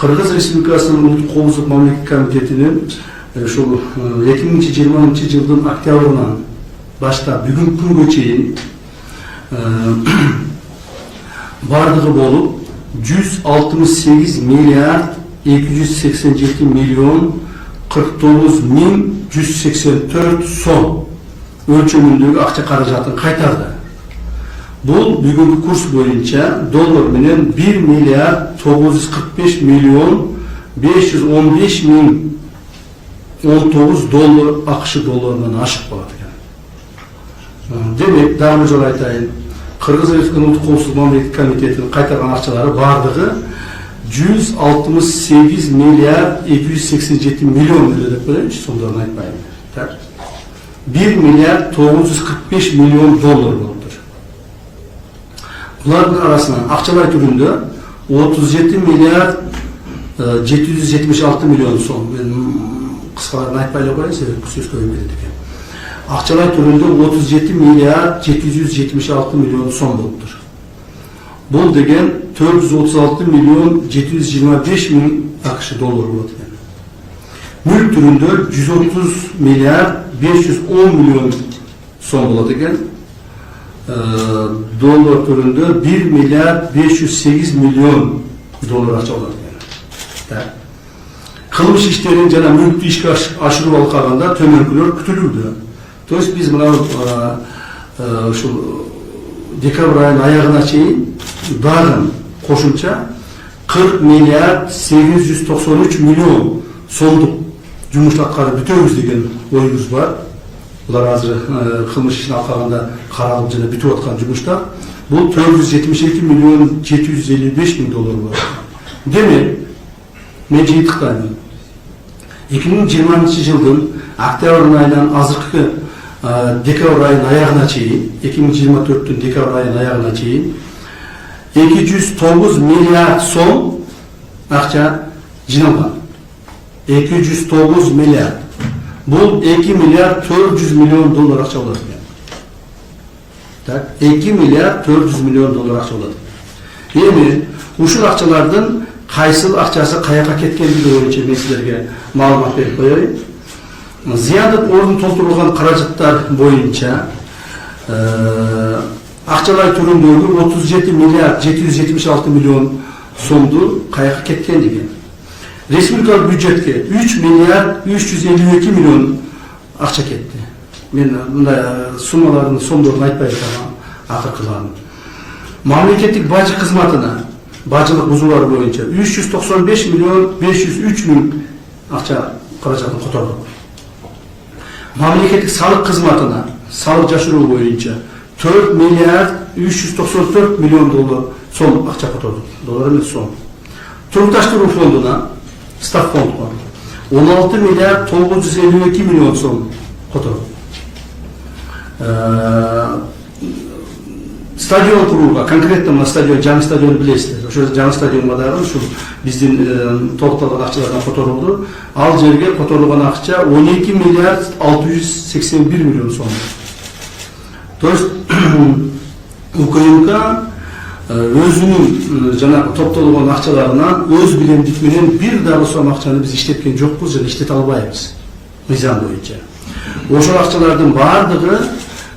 Кыргыз Республикасынын Улуттук Коопсуздук мамлекеттик комитетинин ушул 2020 жылдын октябрынан баштап бүгүнкү күнгө чейин бардыгы болуп 168 миллиард 287 миллион 49 миң 184 сом өлчөмүндөгү акча каражатын кайтарды. Бул бүгүнкү курс боюнча доллар менен 1 миллиард 945 миллион 515 миң 19 доллар акш долларынан ашык болот экен. Демек, дагы жолу айтайын, Кыргыз Республикасынын Улуттук Коопсуздук мамлекеттик комитетинин кайтарган акчалары бардыгы 168 миллиард 287 миллион деп коеюнчу, сомдорун айтпайм. 1 миллиард 945 миллион доллар болуптур. Булардын арасынан акчалай түрүндө 37 миллиард 776 миллион сом, мен кыскаларын айтпай эле коеюн, себеби сөз көбөйүп кетет экен. Акчалай түрүндө 37 миллиард 776 миллион сом болуптур. Бул деген 436 миллион 725 миң акш доллар болот экен. Мүлк түрүндө 130 миллиард 510 миллион сом болот экен. Доллар түрүндө 1 миллиард 508 миллион доллар акча болот экен. Кылмыш иштерин жана мүлктү ишке ашырып алганда төмөнкүлөр күтүлүүдө. То есть биз мына ушул декабрь айынын аягына чейин дагы кошумча 40 миллиард 893 миллион сомдук жумуш аткарып бүтөбүз деген оюбуз бар. Булар азыр кылмыш ишин алкаганда каралып жана бүтүп аткан жумуштар. Бул 472 миллион 755 миң доллар болот. Демек, мен жыйынтыктайм. 2020 жылдын октябрь айынан азыркы декабрь айынын аягына чейин, 2024-түн декабрь айынын аягына чейин 209 миллиард сом акча жиналган. 209 миллиард. Бул 2 миллиард 400 миллион доллар акча болот экен. Так, 2 миллиард 400 миллион доллар акча болот. Эми ушул акчалардын кайсыл акчасы каяка кеткендиги боюнча мен силерге маалымат берип коеюн. Зыяндык ордун толтурулган каражаттар боюнча акчалай түрүндөгү 37 миллиард 776 миллион сомду каяка кеткендиги. Республикалык бюджетке 3 миллиард 352 миллион акча кетти. Мен мындай суммалардын сомдорун айтпай жатам, акыркыларын. Мамлекеттик бажы кызматына бажылык бузуулар боюнча 395 миллион 503 миң акча каражатын котордук. Мамлекеттик салык кызматына салык жашыруу боюнча 4 миллиард 394 миллион доллар сом акча котордук. Доллар эмес, сом. Турукташтыруу фондуна, став фондго 16 миллиард 952 миллион сом котордук. Стадион курууга, конкретно мына стадион, жаңы стадион билесиздер. Ошо жаңы стадионго дагы ушул биздин толукталган акчалардан которулду. Ал жерге которулган акча 12 миллиард 681 миллион сом. То есть УКМК өзүнүн жанагы топтолгон акчаларынан өз билемдик менен бир дагы сом акчаны биз иштеткен жокпуз жана иштете албайбыз мыйзам боюнча. Ошол акчалардын бардыгы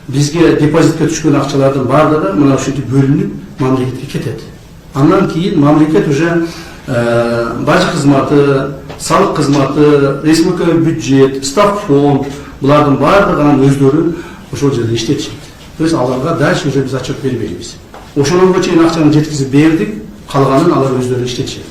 бизге депозитке түшкөн акчалардын бардыгы мына ушинтип бөлүнүп мамлекетке кетет. Андан кийин мамлекет уже бажы кызматы, салык кызматы, республикалык бюджет, став фонд булардын бардыгын өздөрү ошол жерде иштетишет. То есть аларга дальше уже биз отчет бербейбиз. Ошонго чейин акчаны жеткизип бердик, калганын алар өздөрү иштетишет.